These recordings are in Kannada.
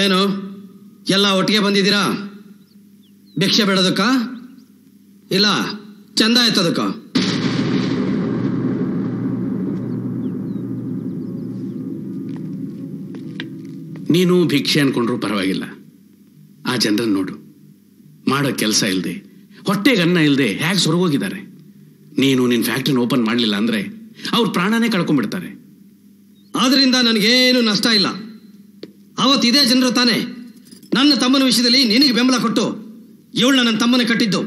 ಏನು ಎಲ್ಲ ಒಟ್ಟಿಗೆ ಬಂದಿದ್ದೀರಾ? ಭಿಕ್ಷೆ ಬೇಡೋದಕ್ಕ ಇಲ್ಲ ಚಂದ ಎತ್ತೋದಕ್ಕ? ನೀನು ಭಿಕ್ಷೆ ಅನ್ಕೊಂಡ್ರು ಪರವಾಗಿಲ್ಲ. ಆ ಜನರನ್ನು ನೋಡು, ಮಾಡೋ ಕೆಲಸ ಇಲ್ಲದೆ, ಹೊಟ್ಟೆಗೆ ಅನ್ನ ಇಲ್ಲದೆ ಹೇಗೆ ಸೊರಗೋಗಿದ್ದಾರೆ. ನೀನು ನಿನ್ನ ಫ್ಯಾಕ್ಟ್ರಿನ ಓಪನ್ ಮಾಡಲಿಲ್ಲ ಅಂದರೆ ಅವ್ರ ಪ್ರಾಣನೇ ಕಳ್ಕೊಂಡ್ಬಿಡ್ತಾರೆ. ಆದ್ರಿಂದ ನನಗೇನು ನಷ್ಟ ಇಲ್ಲ. ಅವತ್ತು ಇದೇ ಜನರು ತಾನೇ ನನ್ನ ತಮ್ಮನ ವಿಷಯದಲ್ಲಿ ನಿನಗೆ ಬೆಂಬಲ ಕೊಟ್ಟು ಇವಳನ್ನ ನನ್ನ ತಮ್ಮನ ಕಟ್ಟಿದ್ದು.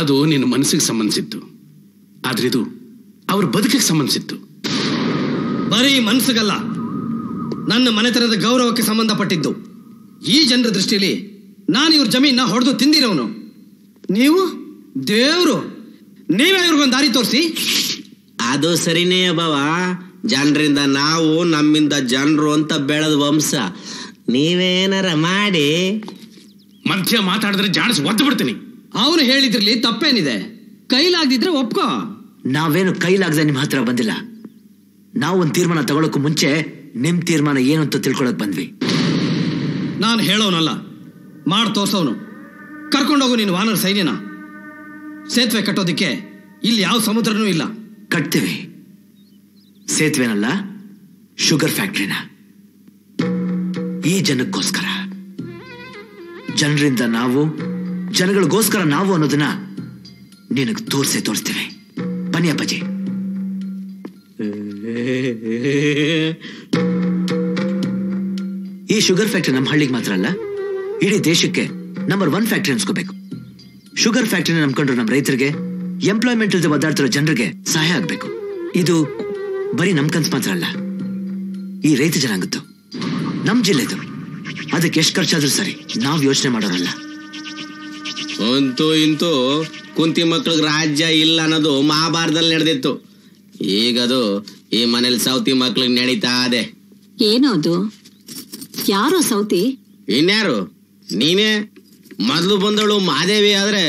ಅದು ನಿನ್ನ ಮನಸ್ಸಿಗೆ ಸಂಬಂಧಿಸಿತ್ತು, ಆದ್ರೆ ಇದು ಅವ್ರ ಬದುಕಿಗೆ ಸಂಬಂಧಿಸಿತ್ತು. ಬರೀ ಮನಸ್ಸಿಗಲ್ಲ, ನನ್ನ ಮನೆತನದ ಗೌರವಕ್ಕೆ ಸಂಬಂಧಪಟ್ಟಿದ್ದು. ಈ ಜನರ ದೃಷ್ಟಿಯಲ್ಲಿ ನಾನು ಇವ್ರ ಜಮೀನ ಹೊಡೆದು ತಿಂದಿರೋನು. ನೀವು ದೇವ್ರು, ನೀವೇ ಇವ್ರಿಗೊಂದು ದಾರಿ ತೋರಿಸಿ. ಅದು ಸರಿನೇ ಬಾವ. ಜನರಿಂದ ನಾವು, ನಮ್ಮಿಂದ ಜನರು ಅಂತ ಬೆಳೆದ ವಂಶ. ನೀವೇನಾರ ಮಾಡಿ ಮಧ್ಯ ಮಾತಾಡಿದ್ರೆ ಜಾಣಿಸಿ ಒದ್ದು ಬಿಡ್ತೀನಿ. ಅವನು ಹೇಳಿದ್ರಲ್ಲಿ ತಪ್ಪೇನಿದೆ? ಕೈಲಾಗದಿದ್ರೆ ಒಪ್ಕೋ. ನಾವೇನು ಕೈಲಾಗದೆ ನಿಮ್ಮ ಹತ್ರ ಬಂದಿಲ್ಲ. ನಾವು ಒಂದು ತೀರ್ಮಾನ ತಗೊಳಕ್ಕೂ ಮುಂಚೆ ನಿಮ್ ತೀರ್ಮಾನ ಏನು ಅಂತ ತಿಳ್ಕೊಳಕ್ ಬಂದ್ವಿ. ನಾನು ಹೇಳೋನಲ್ಲ, ಮಾಡಿ ತೋರ್ಸೋನು. ಕರ್ಕೊಂಡೋಗು ನೀನು ವಾನರ ಸೈನ್ಯನ. ಸೇತುವೆ ಕಟ್ಟೋದಿಕ್ಕೆ ಇಲ್ಲಿ ಯಾವ ಸಮುದ್ರನೂ ಇಲ್ಲ. ಕಟ್ತೀವಿ. ಸೇತುವೆನಲ್ಲ, ಶುಗರ್ ಫ್ಯಾಕ್ಟ್ರಿನ. ಈ ಜನಕ್ಕೋಸ್ಕರ, ಜನರಿಂದ ನಾವು, ಜನಗಳಿಗೋಸ್ಕರ ನಾವು ಅನ್ನೋದನ್ನ ನಿನಗೆ ತೋರಿಸ್ತೀವಿ. ಬನ್ನಿ ಅಪ್ಪಾಜಿ. ಈ ಶುಗರ್ ಫ್ಯಾಕ್ಟ್ರಿ ನಮ್ಮ ಹಳ್ಳಿಗೆ ಮಾತ್ರ ಅಲ್ಲ, ಇಡೀ ದೇಶಕ್ಕೆ ನಂಬರ್ 1 ಫ್ಯಾಕ್ಟ್ರಿ ಅನ್ಸ್ಕೋಬೇಕು. ಶುಗರ್ ಫ್ಯಾಕ್ಟ್ರಿನ ನಂಬ್ಕೊಂಡ್ರು ನಮ್ಮ ರೈತರಿಗೆ, ಎಂಪ್ಲಾಯ್ಮೆಂಟ್ ಇಲ್ಲದೆ ಒದ್ದಾಡ್ತಿರೋ ಜನರಿಗೆ ಸಹಾಯ ಆಗ್ಬೇಕು. ಇದು ಬರೀ ನಮ್ ಕನ್ಸ್ ಮಾತ್ರ ಅಲ್ಲ, ಈ ರೈತ ಜನಾಂಗದ್ದು, ನಮ್ ಜಿಲ್ಲೆದು. ಅದಕ್ಕೆ ಎಷ್ಟು ಖರ್ಚಾದ್ರೂ ಸರಿ, ನಾವ್ ಯೋಚನೆ ಮಾಡೋರಲ್ಲ. ಅಂತೂ ಇಂತೂ ಕುಂತಿ ಮಕ್ಳಿಗೆ ರಾಜ್ಯ ಇಲ್ಲ ಅನ್ನೋದು ಮಹಾಭಾರತದಲ್ಲಿ ನಡೆದಿತ್ತು. ಈಗದು ಈ ಮನೇಲಿ ಸೌತಿ ಮಕ್ಳಿಗೆ ನಡೀತಾ ಇದೆ. ಏನೋದು? ಯಾರೋ ಸೌತಿ? ಇನ್ಯಾರು? ನೀನೇ. ಮೊದ್ಲು ಬಂದವಳು ಮಾದೇವಿ ಆದ್ರೆ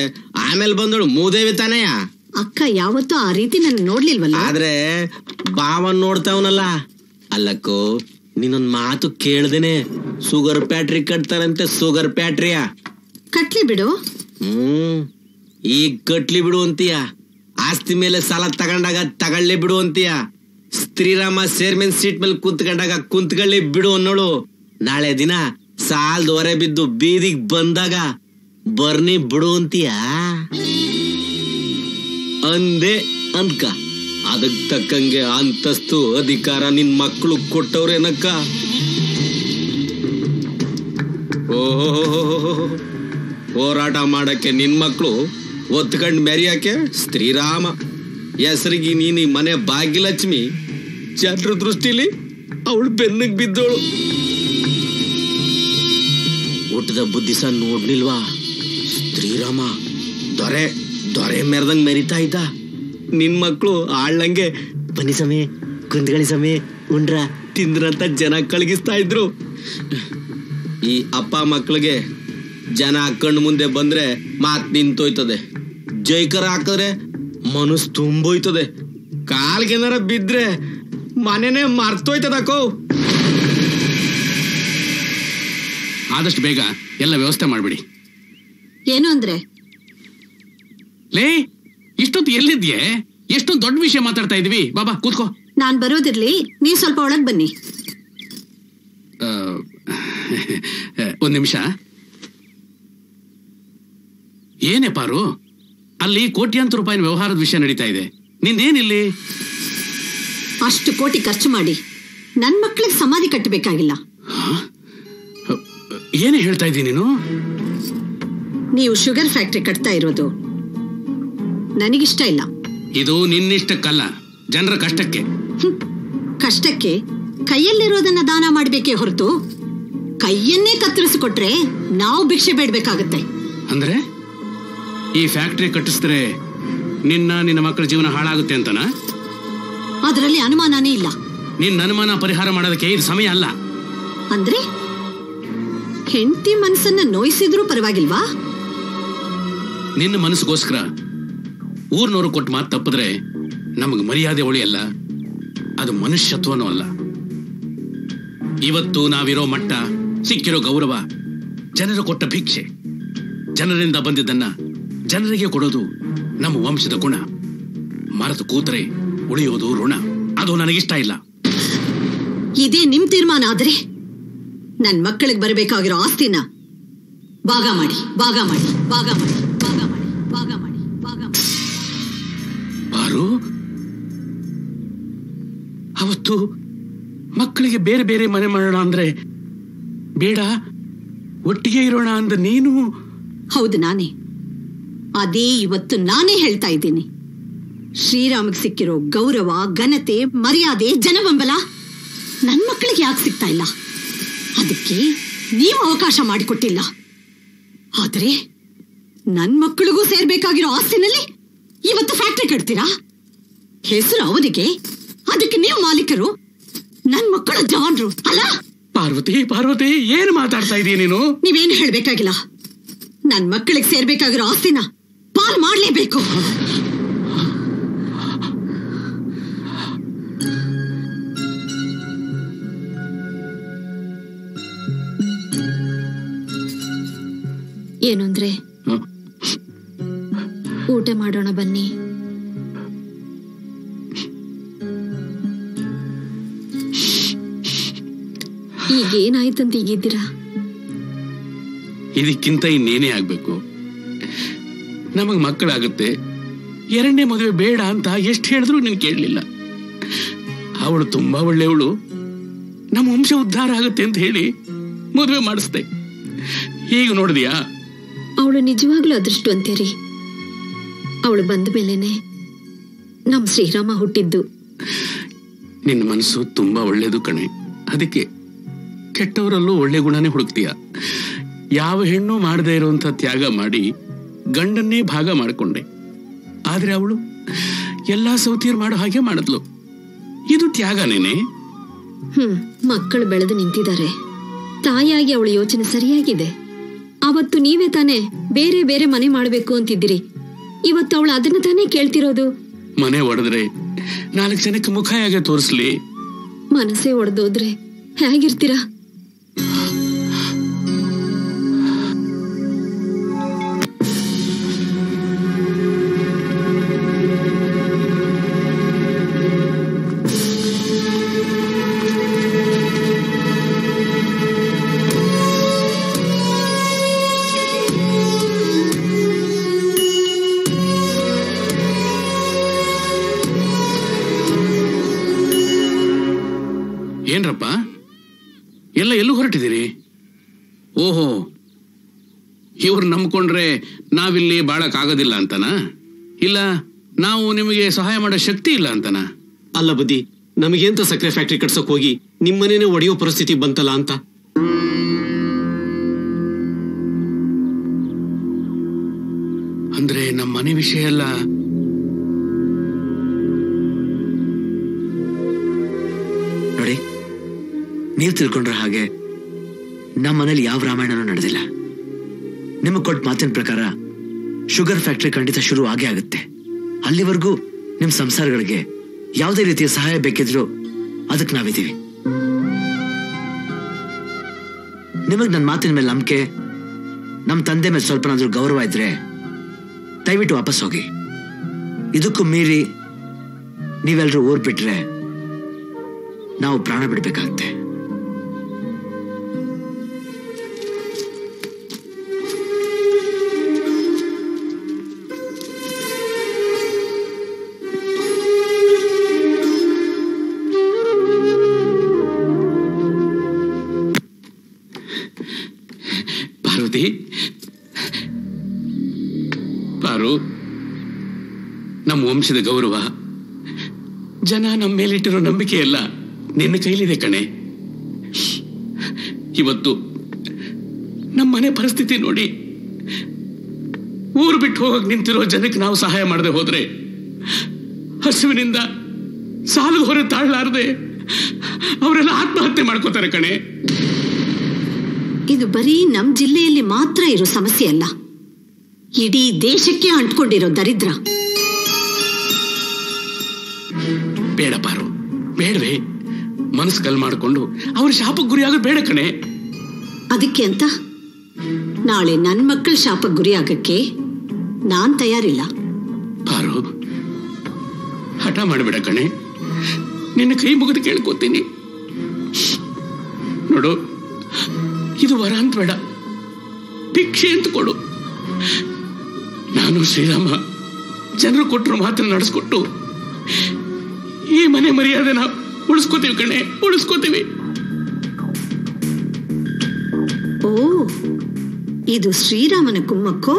ಆಮೇಲೆ ಬಂದವಳು ಮೂದೇವಿ ತಾನೆಯ? ಅಕ್ಕ ಯಾವತ್ತೂ ಆ ರೀತಿ ನನ್ನ ನೋಡ್ಲಿಲ್ವಲ್ಲ. ಆದ್ರೆ ಬಾವನ್ ನೋಡ್ತಾವನಲ್ಲ. ಅಲ್ಲಕ್ಕೋ, ನೀನೊಂದ್ ಮಾತು ಕೇಳ್ದೇನೆ ಶುಗರ್ ಫ್ಯಾಕ್ಟ್ರಿ ಕಟ್ತಾರಂತೆ. ಶುಗರ್ ಫ್ಯಾಕ್ಟ್ರಿಯ ಕಟ್ಲಿ ಬಿಡು. ಈಗ ಕಟ್ಲಿ ಬಿಡು ಅಂತೀಯ. ಆಸ್ತಿ ಮೇಲೆ ಸಾಲ ತಗೊಂಡಾಗ ತಗೊಳ್ಳಿ ಬಿಡು ಅಂತೀಯ. ಶ್ರೀರಾಮ ಚೇರ್ಮನ್ ಸೀಟ್ ಮೇಲೆ ಕುಂತ್ಕೊಂಡಾಗ ಕುಂತ್ಕೊಳ್ಳಿ ಬಿಡು ಅನ್ನೋಳು. ನಾಳೆ ದಿನ ಸಾಲದ ಹೊರೆ ಬಿದ್ದು ಬೀದಿಗೆ ಬಂದಾಗ ಬರ್ನಿ ಬಿಡು ಅಂತೀಯ. ಅಂದೆ ಅಂದ್ಕ. ಅದಕ್ ತಕ್ಕಂಗೆ ಅಂತಸ್ತು ಅಧಿಕಾರ ನಿನ್ ಮಕ್ಕಳು ಕೊಟ್ಟವ್ರೇನಕ್ಕ. ಓಹೋ, ಹೋರಾಟ ಮಾಡಕ್ಕೆ ನಿನ್ ಮಕ್ಕಳು ಒತ್ಕಂಡ್ ಮೆರಿಯಾಕೆ ಶ್ರೀರಾಮ ಹೆಸರಿಗೆ ನೀನು ಮನೆ ಭಾಗ್ಯಲಕ್ಷ್ಮಿ. ಜನರ ದೃಷ್ಟಿಲಿ ಅವಳು ಬೆನ್ನಿಗೆ ಬಿದ್ದೋಳು. ಊಟದ ಬುದ್ಧಿಸ ನೋಡ್ಲಿಲ್ವಾ? ಶ್ರೀರಾಮ ದೊರೆ ದೊರೆ ಮೆರೆದಂಗ್ ಮೆರಿತಾ ಇದ್ದ. ನಿನ್ ಮಕ್ಕಳು ಆಳ್ನಂಗೆ ಬನ್ನಿ ಸಮಯ, ಕುಂತ್ಕೊಳ್ಳಿ ಸಮಯ, ಉಂಡ್ರ ತಿಂದ್ರಂತ ಜನ ಕಳಗಿಸ್ತಾ ಇದ್ರು. ಈ ಅಪ್ಪ ಮಕ್ಕಳಿಗೆ ಜನ ಕಣ್ಣು ಮುಂದೆ ಬಂದ್ರೆ ಮಾತ್ ನಿಂತೋಯ್ತದೆ. ಜೈಕರ ಹಾಕಿದ್ರೆ ಮನಸ್ಸು ತುಂಬೋಯ್ತದೆ. ಕಾಲ್ಗೆನಾರ ಬಿದ್ರೆ ಮನೆನೇ ಮರ್ತೋಯ್ತದಕ್ಕೋ. ಆದಷ್ಟು ಬೇಗ ಎಲ್ಲ ವ್ಯವಸ್ಥೆ ಮಾಡ್ಬಿಡಿ. ಏನು ಅಂದ್ರೆ? ಲೇ, ಇಷ್ಟೊತ್ತು ಎಲ್ಲಿದ್ಯೆ? ಎಷ್ಟೊಂದು ದೊಡ್ಡ ವಿಷಯ ಮಾತಾಡ್ತಾ ಇದೀವಿ. ಬಾಬಾ ಕೂತ್ಕೋ. ನಾನ್ ಬರೋದಿರ್ಲಿ, ನೀವ್ ಸ್ವಲ್ಪ ಒಳಗ್ ಬನ್ನಿ. ಒಂದ್ ನಿಮಿಷ. ಏನೇ ಪಾರು, ಅಲ್ಲಿ ಕೋಟ್ಯಾಂತರ ರೂಪಾಯಿನ ವ್ಯವಹಾರದ ವಿಷಯ ನಡೀತಾ ಇದೆ. ನಿಂದೇನಿಲ್ಲಿ? ಅಷ್ಟು ಕೋಟಿ ಖರ್ಚು ಮಾಡಿ ನನ್ ಮಕ್ಳಿಗೆ ಸಮಾಧಿ ಕಟ್ಟಬೇಕಾಗಿಲ್ಲ. ಏನೇ ಹೇಳ್ತಾ ಇದ್ದೀನಿ ನೀನು? ನೀವು ಶುಗರ್ ಫ್ಯಾಕ್ಟ್ರಿ ಕಟ್ತಾ ಇರೋದು ನನಗಿಷ್ಟ ಇಲ್ಲ. ಇದು ನಿನ್ನಿಷ್ಟಕ್ಕಲ್ಲ, ಜನರ ಕಷ್ಟಕ್ಕೆ. ಕಷ್ಟಕ್ಕೆ ಕೈಯಲ್ಲಿರೋದನ್ನ ದಾನ ಮಾಡ್ಬೇಕೇ ಹೊರತು ಕೈಯನ್ನೇ ಕತ್ತರಿಸಿಕೊಟ್ರೆ ನಾವು ಭಿಕ್ಷೆ ಬೇಡ್ಬೇಕಾಗತ್ತೆ. ಅಂದ್ರೆ ಈ ಫ್ಯಾಕ್ಟ್ರಿ ಕಟ್ಟಿಸಿದ್ರೆ ನಿನ್ನ ಮಕ್ಕಳ ಜೀವನ ಹಾಳಾಗುತ್ತೆ ಅಂತನಾ? ಅದರಲ್ಲಿ ಅನುಮಾನನೇ ಇಲ್ಲ. ನಿನ್ನ ಅನುಮಾನ ಪರಿಹಾರ ಮಾಡೋದಕ್ಕೆ ಇದು ಸಮಯ ಅಲ್ಲ. ಅಂದ್ರೆ ಹೆಂಡತಿ ಮನಸ್ಸನ್ನ ನೋಯಿಸಿದ್ರೂ ಪರವಾಗಿಲ್ವಾ? ನಿನ್ನ ಮನಸ್ಸಿಗೋಸ್ಕರ ಊರ್ನವರು ಕೊಟ್ಟು ಮಾತು ತಪ್ಪಿದ್ರೆ ನಮಗೆ ಮರ್ಯಾದೆ ಉಳಿಯಲ್ಲ. ಅದು ಮನುಷ್ಯತ್ವನೂ ಅಲ್ಲ. ಇವತ್ತು ನಾವಿರೋ ಮಟ್ಟ, ಸಿಕ್ಕಿರೋ ಗೌರವ, ಜನರು ಕೊಟ್ಟ ಭಿಕ್ಷೆ, ಜನರಿಂದ ಬಂದಿದ್ದನ್ನ ಜನರಿಗೆ ಕೊಡೋದು ನಮ್ಮ ವಂಶದ ಗುಣ. ಮರೆತು ಕೂತರೆ ಉಳಿಯೋದು ಋಣ. ಅದು ನನಗಿಷ್ಟ ಇಲ್ಲ. ಇದೇ ನಿಮ್ ತೀರ್ಮಾನ ಆದ್ರೆ ನನ್ ಮಕ್ಕಳಿಗೆ ಬರಬೇಕಾಗಿರೋ ಆಸ್ತಿನ ಭಾಗ ಮಾಡಿ ಭಾಗ ಮಾಡಿ ಭಾಗ ಮಾಡಿ ಭಾಗ ಮಾಡಿ ಭಾಗ ಮಾಡಿ ಭಾಗ ಮಾಡಿ. ಬಾರು, ಅವತ್ತು ಮಕ್ಕಳಿಗೆ ಬೇರೆ ಬೇರೆ ಮನೆ ಮಾಡೋಣ ಅಂದ್ರೆ ಬೇಡ, ಒಟ್ಟಿಗೆ ಇರೋಣ ಅಂದ ನೀನು. ಹೌದು, ನಾನೇ. ಅದೇ ಇವತ್ತು ನಾನೇ ಹೇಳ್ತಾ ಇದ್ದೀನಿ. ಶ್ರೀರಾಮಿಗೆ ಸಿಕ್ಕಿರೋ ಗೌರವ, ಘನತೆ, ಮರ್ಯಾದೆ, ಜನಬೆಂಬಲ ನನ್ ಮಕ್ಕಳಿಗೆ ಯಾಕೆ ಸಿಗ್ತಾ ಇಲ್ಲ? ಅದಕ್ಕೆ ನೀವು ಅವಕಾಶ ಮಾಡಿಕೊಟ್ಟಿಲ್ಲ. ಆದ್ರೆ ನನ್ ಮಕ್ಕಳಿಗೂ ಸೇರ್ಬೇಕಾಗಿರೋ ಆಸ್ತಿನಲ್ಲಿ ಇವತ್ತು ಫ್ಯಾಕ್ಟ್ರಿ ಕಟ್ತೀರಾ? ಹೆಸರು ಅವರಿಗೆ, ಅದಕ್ಕೆ ನೀವು ಮಾಲೀಕರು, ನನ್ ಮಕ್ಕಳು ಜವಾನ್ರು ಅಲ್ಲ? ಪಾರ್ವತಿ, ಪಾರ್ವತಿ, ಏನು ಮಾತಾಡ್ತಾ ಇದೀಯ ನೀನು? ನೀವೇನು ಹೇಳ್ಬೇಕಾಗಿಲ್ಲ. ನನ್ ಮಕ್ಕಳಿಗೆ ಸೇರ್ಬೇಕಾಗಿರೋ ಆಸ್ತಿನ ಪಾಲ್ ಮಾಡ್ಲೇಬೇಕು. ಏನು ಅಂದ್ರೆ, ಊಟ ಮಾಡೋಣ ಬನ್ನಿ. ಈಗೇನಾಯ್ತಂತ ಈಗಿದ್ದೀರಾ? ಇದಕ್ಕಿಂತ ಇನ್ನೇನೇ ಆಗ್ಬೇಕು? ನಮಗ್ ಮಕ್ಕಳಾಗುತ್ತೆ, ಎರಡನೇ ಮದುವೆ ಬೇಡ ಅಂತ ಎಷ್ಟು ಹೇಳಿದ್ರು ನೀನು ಕೇಳಲಿಲ್ಲ. ಅವಳು ತುಂಬಾ ಒಳ್ಳೆಯವಳು, ನಮ್ಮ ವಂಶ ಉದ್ಧಾರ ಆಗುತ್ತೆ ಅಂತ ಹೇಳಿ ಮದುವೆ ಮಾಡಿಸ್ದೆ. ಈಗ ನೋಡಿದ್ಯಾ? ಅವಳು ನಿಜವಾಗ್ಲೂ ಅದೃಷ್ಟವಂತೇರಿ. ಅವಳು ಬಂದ ಮೇಲೇನೆ ನಮ್ ಶ್ರೀರಾಮ ಹುಟ್ಟಿದ್ದು. ನಿನ್ನ ಮನಸ್ಸು ತುಂಬಾ ಒಳ್ಳೇದು ಕಣೆ. ಅದಕ್ಕೆ ಕೆಟ್ಟವರಲ್ಲೂ ಒಳ್ಳೆ ಗುಣನೇ ಹುಡುಕ್ತೀಯ. ಯಾವ ಹೆಣ್ಣು ಮಾಡದೇ ಇರುವಂತ ತ್ಯಾಗ ಮಾಡಿ ಗಂಡನ್ನೇ ಭಾಗ ಮಾಡಿಕೊಂಡೆ. ಆದ್ರೆ ಅವಳು ಎಲ್ಲಾ ಸೌತಿಯರು ಮಾಡೋ ಹಾಗೆ ಮಾಡಿದ್ಲು. ಇದು ತ್ಯಾಗನೇನೆ. ಮಕ್ಕಳು ಬೆಳೆದು ನಿಂತಿದ್ದಾರೆ. ತಾಯಿಯಾಗಿ ಅವಳ ಯೋಚನೆ ಸರಿಯಾಗಿದೆ. ಅವತ್ತು ನೀವೇ ತಾನೇ ಬೇರೆ ಬೇರೆ ಮನೆ ಮಾಡಬೇಕು ಅಂತಿದ್ದೀರಿ. ಇವತ್ತು ಅವಳು ಅದನ್ನ ತಾನೇ ಕೇಳ್ತಿರೋದು. ಮನೆ ಒಡೆದ್ರೆ 4 ಜನಕ್ಕೆ ಮುಖ ಹೇಗೆ ತೋರಿಸ್ಲಿ? ಮನಸ್ಸೇ ಒಡೆದೋದ್ರೆ ಹೇಗಿರ್ತೀರಾ? ಏನ್ರಪ್ಪ, ಎಲ್ಲೂ ಹೊರಟಿದ್ದೀರಿ? ಓಹೋ, ಇವ್ರು ನಂಬ್ಕೊಂಡ್ರೆ ನಾವಿಲ್ಲಿ ಬಾಳಕ್ಕಾಗೋದಿಲ್ಲ ಅಂತನಾ? ಇಲ್ಲ ನಾವು ನಿಮಗೆ ಸಹಾಯ ಮಾಡೋ ಶಕ್ತಿ ಇಲ್ಲ ಅಂತನಾ? ಅಲ್ಲ ಬುದ್ಧಿ, ನಮಗೇಂತ ಸಕ್ಕರೆ ಫ್ಯಾಕ್ಟ್ರಿ ಕಟ್ಸೋಕ್ ಹೋಗಿ ನಿಮ್ಮನೇನೆ ಒಡೆಯೋ ಪರಿಸ್ಥಿತಿ ಬಂತಲ್ಲ ಅಂತ. ಅಂದ್ರೆ ನಮ್ಮ ಮನೆ ವಿಷಯ ಎಲ್ಲ ನೋಡಿ, ನೀವು ತಿಳ್ಕೊಂಡ್ರೆ ಹಾಗೆ ನಮ್ಮ ಮನೇಲಿ ಯಾವ ರಾಮಾಯಣನೂ ನಡೆದಿಲ್ಲ. ನಿಮಗೆ ಕೊಟ್ಟ ಮಾತಿನ ಪ್ರಕಾರ ಶುಗರ್ ಫ್ಯಾಕ್ಟ್ರಿ ಖಂಡಿತ ಶುರು ಆಗೇ ಆಗುತ್ತೆ. ಅಲ್ಲಿವರೆಗೂ ನಿಮ್ಮ ಸಂಸಾರಗಳಿಗೆ ಯಾವುದೇ ರೀತಿಯ ಸಹಾಯ ಬೇಕಿದ್ರು ಅದಕ್ಕೆ ನಾವಿದ್ದೀವಿ. ನಿಮಗೆ ನನ್ನ ಮಾತಿನ ಮೇಲೆ ನಂಬಿಕೆ, ನಮ್ಮ ತಂದೆ ಮೇಲೆ ಸ್ವಲ್ಪನಾದ್ರೂ ಗೌರವ ಇದ್ರೆ ದಯವಿಟ್ಟು ವಾಪಸ್ ಹೋಗಿ. ಇದಕ್ಕೂ ಮೀರಿ ನೀವೆಲ್ಲರೂ ಊರ್ ಬಿಟ್ರೆ ನಾವು ಪ್ರಾಣ ಬಿಡಬೇಕಾಗತ್ತೆ. ಪಾರ್ವತಿ, ಪಾರು, ನಮ್ಮ ವಂಶದ ಗೌರವ, ಜನ ನಮ್ಮ ಮೇಲಿಟ್ಟಿರೋ ನಂಬಿಕೆ ಎಲ್ಲ ನಿನ್ನ ಕೈಲಿದೆ ಕಣೆ. ಇವತ್ತು ನಮ್ಮ ಮನೆ ಪರಿಸ್ಥಿತಿ ನೋಡಿ ಊರು ಬಿಟ್ಟು ಹೋಗಕ್ ನಿಂತಿರೋ ಜನಕ್ಕೆ ನಾವು ಸಹಾಯ ಮಾಡದೆ ಹೋದ್ರೆ ಹಸುವಿನಿಂದ ಸಾಲದ ಹೊರೆ ತಾಳಲಾರದೆ ಅವರೆಲ್ಲ ಆತ್ಮಹತ್ಯೆ ಮಾಡ್ಕೋತಾರೆ ಕಣೆ. ಇದು ಬರೀ ನಮ್ ಜಿಲ್ಲೆಯಲ್ಲಿ ಮಾತ್ರ ಇರೋ ಸಮಸ್ಯೆ ಅಲ್ಲ, ಇಡೀ ದೇಶಕ್ಕೆ ಅಂಟ್ಕೊಂಡಿರೋ ದರಿದ್ರ. ಬೇಡ ಪಾರು, ಬೇಡವೇ. ಮನಸ್ಸು ಕಲ್ ಮಾಡಿಕೊಂಡು ಅವ್ರ ಶಾಪಕ್ಕೆ ಗುರಿಯಾಗೋದು ಬೇಡ ಕಣೆ. ಅದಕ್ಕೆ ಅಂತ ನಾಳೆ ನನ್ನ ಮಕ್ಕಳ ಶಾಪಕ್ಕೆ ಗುರಿಯಾಗಕ್ಕೆ ನಾನ್ ತಯಾರಿಲ್ಲ. ಪಾರು, ಹಠ ಮಾಡಬೇಡ ಕಣೆ, ನಿನ್ನ ಕೈ ಮುಗಿದು ಕೇಳ್ಕೊತೀನಿ. ನೋಡು, ಇದು ವರ ಅಂತ ಬೇಡ, ಭಿಕ್ಷೆ ಅಂತ ಕೊಡು. ನಾನು ಶ್ರೀರಾಮ ಜನರು ಕೊಟ್ಟರು ಮಾತ್ರ ನಡೆಸ್ಕೊಟ್ಟು ಈ ಮನೆ ಮರ್ಯಾದೆನ ಉಳಿಸ್ಕೋತೀವಿ ಕಣೆ, ಉಳಿಸ್ಕೋತೀವಿ. ಓ, ಇದು ಶ್ರೀರಾಮನ ಕುಮ್ಮಕ್ಕೋ?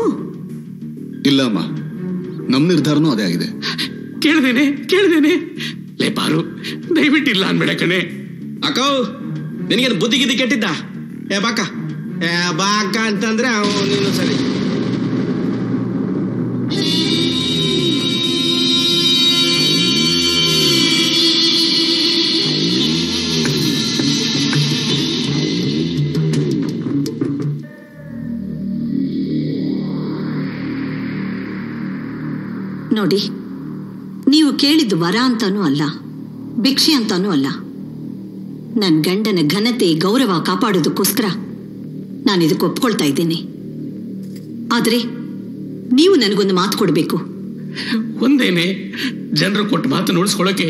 ಇಲ್ಲ ಅಮ್ಮ, ನಮ್ಮ ನಿರ್ಧಾರನೂ ಅದೇ ಆಗಿದೆ. ಕೇಳ್ದೇನೆ ಲೇ ಪಾರು, ದಯವಿಟ್ಟು ಇಲ್ಲ ಅನ್ಬೇಡ ಕಣೆ. ಅಕ್ಕ, ನಿನಗೇನು ಬುದ್ಧಿ ಗಿದ್ದಿ ಕೆಟ್ಟಿದ್ದ? ಏ ಬಾಕ ಅಂತಂದ್ರೆ ನೀನು ಸರಿ. ನೋಡಿ, ನೀವು ಕೇಳಿದ್ದು ವರ ಅಂತಾನೂ ಅಲ್ಲ, ಭಿಕ್ಷೆ ಅಂತಾನೂ ಅಲ್ಲ. ನನ್ನ ಗಂಡನ ಘನತೆ ಗೌರವ ಕಾಪಾಡೋದಕ್ಕೋಸ್ಕರ ನಾನು ಇದಕ್ಕೆ ಒಪ್ಕೊಳ್ತಾ ಇದ್ದೀನಿ. ಆದರೆ ನೀವು ನನಗೊಂದು ಮಾತು ಕೊಡಬೇಕು. ಒಂದೇನೆ, ಜನರು ಕೊಟ್ಟು ಮಾತನ್ನು ಉಳಿಸ್ಕೊಳ್ಳೋಕೆ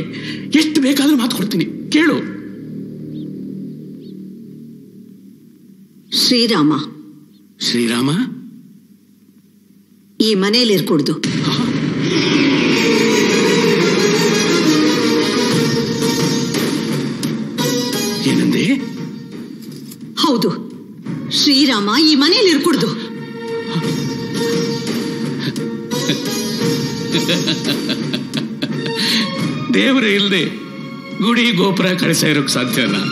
ಎಷ್ಟು ಬೇಕಾದ್ರೂ ಮಾತು ಕೊಡ್ತೀನಿ, ಕೇಳು. ಶ್ರೀರಾಮ ಈ ಮನೆಯಲ್ಲಿ ಇರ್ಕೂಡ್ದು. ಏನಂದೆ? ಹೌದು, ಶ್ರೀರಾಮ ಈ ಮನೆಯಲ್ಲಿ ಇರ್ಕೂಡ್ದು. ದೇವರೇ ಇಲ್ಲದೆ ಗುಡಿ ಗೋಪುರ ಕಳಿಸ ಇರೋಕ್ ಸಾಧ್ಯನಾ?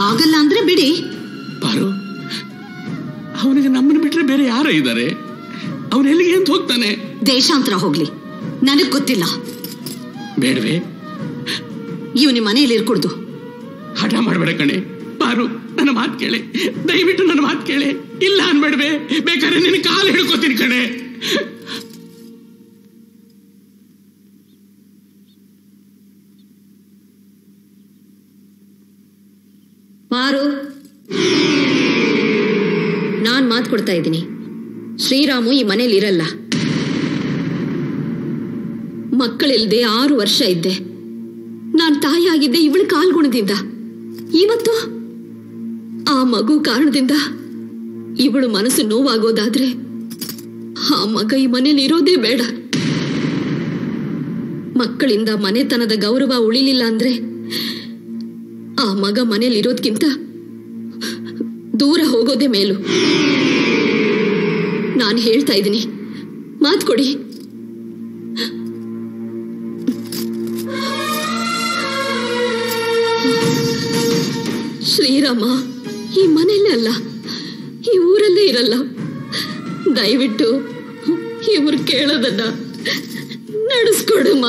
ಆಗಲ್ಲ ಅಂದ್ರೆ ಬಿಡಿ. ಪಾರು, ಅವನಿಗೆ ನಮ್ಮನ್ನು ಬಿಟ್ರೆ ಬೇರೆ ಯಾರು ಇದ್ದಾರೆ? ಅವನೆಲ್ಲಿಗೆ ಅಂತ ಹೋಗ್ತಾನೆ? ದೇಶಾಂತರ ಹೋಗ್ಲಿ, ನನಗ್ ಗೊತ್ತಿಲ್ಲ. ಬೇಡವೇ? ಇವನಿ ಮನೆಯಲ್ಲಿ ಇರ್ಕೂಡ್ದು. ಹಠ ಮಾಡಬೇಡ ಕಣೆ ಪಾರು, ನನ್ನ ಮಾತು ಕೇಳೆ, ದಯವಿಟ್ಟು ನನ್ನ ಮಾತು ಕೇಳೆ. ಇಲ್ಲ ಅನ್ಬೇಡ್ವೆ, ಬೇಕಾದ್ರೆ ನಿನ್ನ ಕಾಲು ಹಿಡ್ಕೋತೀನಿ ಕಣೆ. ಪಾರು, ನಾನ್ ಮಾತು ಕೊಡ್ತಾ ಇದ್ದೀನಿ, ಶ್ರೀರಾಮು ಈ ಮನೇಲಿ ಇರಲ್ಲ. ಮಕ್ಕಳಿಲ್ದೆ 6 ವರ್ಷ ಇದ್ದೆ. ನಾನ್ ತಾಯಿಯಾಗಿದ್ದೆ ಇವಳ ಕಾಲ್ಗುಣದಿಂದ. ಇವತ್ತು ಆ ಮಗು ಕಾರಣದಿಂದ ಇವಳು ಮನಸ್ಸು ನೋವಾಗೋದಾದ್ರೆ ಆ ಮಗ ಈ ಮನೇಲಿ ಇರೋದೇ ಬೇಡ. ಮಕ್ಕಳಿಂದ ಮನೆತನದ ಗೌರವ ಉಳಿಲಿಲ್ಲ ಅಂದ್ರೆ ಆ ಮಗ ಮನೇಲಿ ಇರೋದ್ಕಿಂತ ದೂರ ಹೋಗೋದೇ ಮೇಲು. ನಾನು ಹೇಳ್ತಾ ಇದ್ದೀನಿ, ಮಾತು ಕೊಡಿ. ಶ್ರೀರಾಮ ಈ ಮನೆಯಲ್ಲೇ ಅಲ್ಲ, ಈ ಊರಲ್ಲೇ ಇರಲ್ಲ. ದಯವಿಟ್ಟು ಇವ್ರು ಕೇಳೋದನ್ನ ನಡೆಸ್ಕೊಡಮ್ಮ.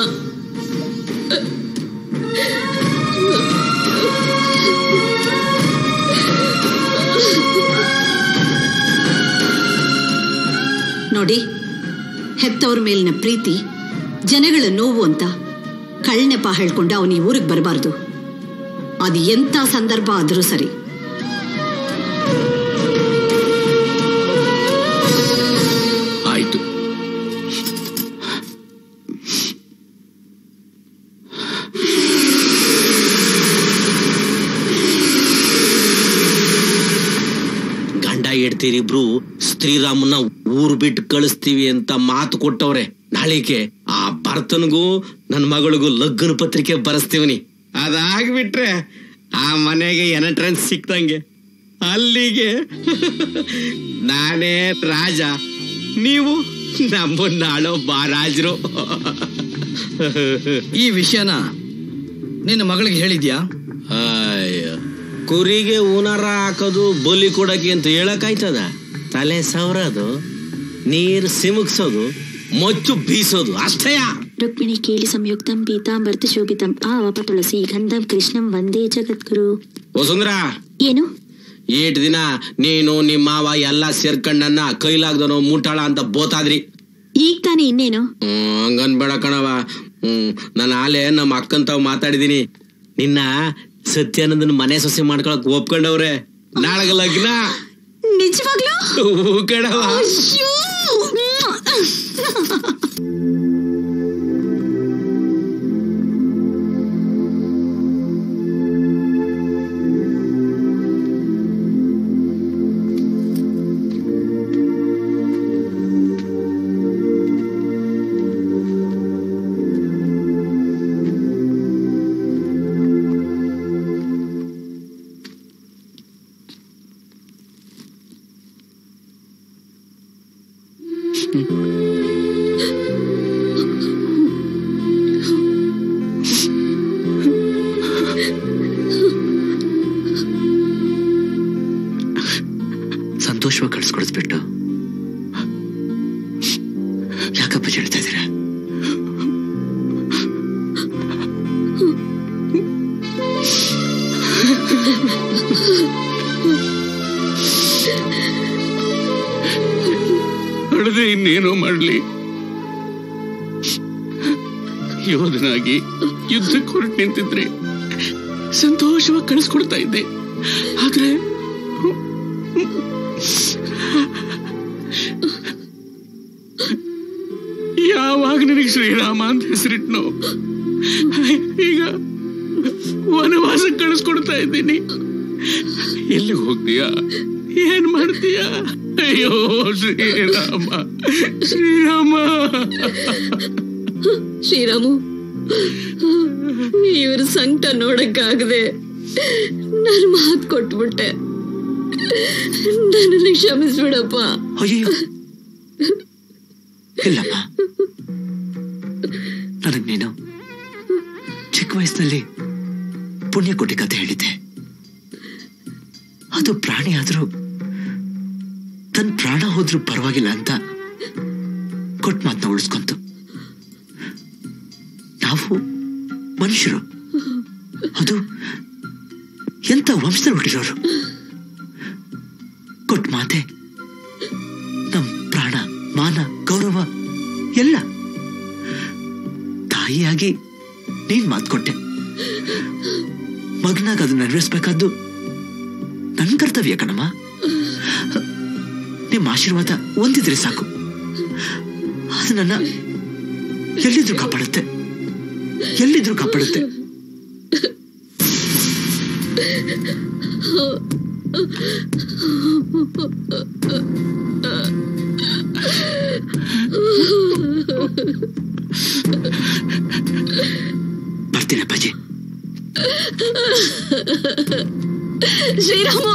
ನೋಡಿ, ಹೆತ್ತವ್ರ ಮೇಲಿನ ಪ್ರೀತಿ ಜನಗಳ ನೋವು ಅಂತ ಕಳ್ನೆಪ ಹೇಳ್ಕೊಂಡು ಅವನು ಈ ಊರಿಗೆ ಬರಬಾರ್ದು. ಅದು ಎಂಥ ಸಂದರ್ಭ ಆದರೂ ಸರಿ. ಆಯ್ತು. ಗಂಡ ಹೆಂಡ್ತೀರಿಬ್ರು ಶ್ರೀರಾಮನ್ನ ಊರು ಬಿಟ್ಟು ಕಳಿಸ್ತೀವಿ ಅಂತ ಮಾತು ಕೊಟ್ಟವ್ರೆ. ನಾಳೆಗೆ ಆ ಭರತನಿಗೂ ನನ್ನ ಮಗಳಿಗೂ ಲಗ್ನ ಪತ್ರಿಕೆ ಬರೆಸ್ತೀವನಿ. ಅದಾಗ್ಬಿಟ್ರೆ ಆ ಮನೆಗೆ ಎಂಟ್ರೆನ್ಸ್ ಸಿಕ್ತಂಗೆ. ಅಲ್ಲಿಗೆ ನಾನೇ ರಾಜ, ನೀವು ನಮ್ಮನ್ನಾಳೋ ಮಹಾರಾಜರು. ಈ ವಿಷಯನ ನಿನ್ನ ಮಗಳಿಗೆ ಹೇಳಿದ್ಯಾ? ಅಯ್ಯೋ, ಕುರಿಗೆ ಊನಾರ ಹಾಕೋದು ಬಲಿ ಕೊಡಕ್ಕೆ ಅಂತ ಹೇಳಕ್ಕಾಯ್ತದ? ತಲೆ ಸವರೋದು, ನೀರು ಸಿಮುಕ್ಸೋದು, ಮೊಚ್ಚು ಬೀಸೋದು ಅಷ್ಟೇಯ. ರುಕ್ಮಿಣಿ ಕೇಳಿ ಸಂಯುಕ್ತಂ ಪೀತಾಂಬರ್ತ ಶೋಭಿತಂ ಆವಪ ತುಳಸಿ ಗಂಧಂ ಕೃಷ್ಣಂ ವಂದೇ ಜಗದ್ಗುರು. ವಸುಂಧರ, ಏನು ಏಟ್ ದಿನ ನೀನು ನಿಮ್ಮ ಮಾವ ಎಲ್ಲ ಸೇರ್ಕಂಡನ್ನ ಕೈಲಾಗ್ದನೋ ಮುಟ್ಟಾಳ ಅಂತ ಬೋತಾದ್ರಿ. ಈಗ ತಾನೇ ಇನ್ನೇನು? ಹಂಗನ್ಬೇಡ ಕಣವ, ನಾನು ಆಲೆ ನಮ್ಮ ಅಕ್ಕನ್ ತಾವ್ ಮಾತಾಡಿದೀನಿ. ನಿನ್ನ ಸತ್ಯಾನಂದನ್ ಮನೆ ಸೊಸೆ ಮಾಡ್ಕೊಳಕ್ ಒಪ್ಕೊಂಡವ್ರೆ. ನಾಳೆಗ ಲಗ್ನ. ನಿಜವಾಗ್ಲೂ ಕಣವ. ಸಂತೋಷವಾಗಿ ಕಳಿಸ್ಕೊಡಿಸ್ಬಿಟ್ಟು ಯಾಕಪ್ಪ ಹೇಳ್ತಾ ಇದ್ದೀರಾ? ಹೊಡೆದೆ ಇನ್ನೇನೋ ಮಾಡ್ಲಿ, ಯೋಧನಾಗಿ ಯುದ್ಧಕ್ಕೆ ಹೊರಟು ನಿಂತಿದ್ರೆ ಸಂತೋಷವಾಗಿ ಕಳಿಸ್ಕೊಡ್ತಾ ಇದ್ದೆ. ಆದ್ರೆ ಯಾವಾಗ ನಿನಗೆ ಶ್ರೀರಾಮ ಅಂತ ಹೆಸರಿಟ್ನೋ ಈಗ ವನವಾಸಕ್ಕೆ ಕಳಿಸ್ಕೊಡ್ತಾ ಇದ್ದೀನಿ. ಎಲ್ಲಿಗೆ ಹೋಗ್ತೀಯಾ? ಏನ್ ಮಾಡ್ತೀಯಾ? ಅಯ್ಯೋ ಶ್ರೀರಾಮ, ಶ್ರೀರಾಮ. ಶ್ರೀರಾಮು, ಇವ್ರ ಸಂಕಟ ನೋಡಕ್ಕಾಗದೆ ನಾನು ಮಾತು ಕೊಟ್ಬಿಟ್ಟೆ. ನನ್ನನ್ನು ಕ್ಷಮಿಸ್ಬಿಡಪ್ಪ. ಅಯ್ಯೋ ಇಲ್ಲಮ್ಮ, ನನಗ್ ನೀನು ಚಿಕ್ಕ ವಯಸ್ಸಿನಲ್ಲಿ ಪುಣ್ಯ ಕೊಟ್ಟಿ ಕತೆ ಹೇಳಿದ್ದೆ. ಅದು ಪ್ರಾಣಿ ಆದ್ರೂ ತನ್ನ ಪ್ರಾಣ ಹೋದ್ರೂ ಪರವಾಗಿಲ್ಲ ಅಂತ ಕೊಟ್ಟ ಮಾತನ್ನ ಉಳಿಸ್ಕೊಂತು. ನಾವು ಮನುಷ್ಯರು, ಅದು ಎಂತ ವಂಶದಲ್ಲಿ ಹುಟ್ಟಿರೋರು. ಕೊಟ್ಟ ಮಾತೆ ನಮ್ ಪ್ರಾಣ, ಮಾನ, ಗೌರವ ಎಲ್ಲ. ತಾಯಿಯಾಗಿ ನೀನ್ ಮಾತು ಕೊಟ್ಟೆ, ಮಗನಾಗ ಅದನ್ನ ನೆರವೇರಿಸ್ಬೇಕಾದ್ದು ನನ್ನ ಕರ್ತವ್ಯ ಕಣಮ್ಮ. ನಿಮ್ಮ ಆಶೀರ್ವಾದ ಒಂದಿದ್ರೆ ಸಾಕು, ಅದು ನನ್ನ ಎಲ್ಲಿದ್ರು ಕಾಪಾಡುತ್ತೆ, ಎಲ್ಲಿದ್ರು ಕಾಪಾಡುತ್ತೆ. ಬರ್ತೀನಿ ಅಪ್ಪಾಜಿ. ಶ್ರೀರಾಮ,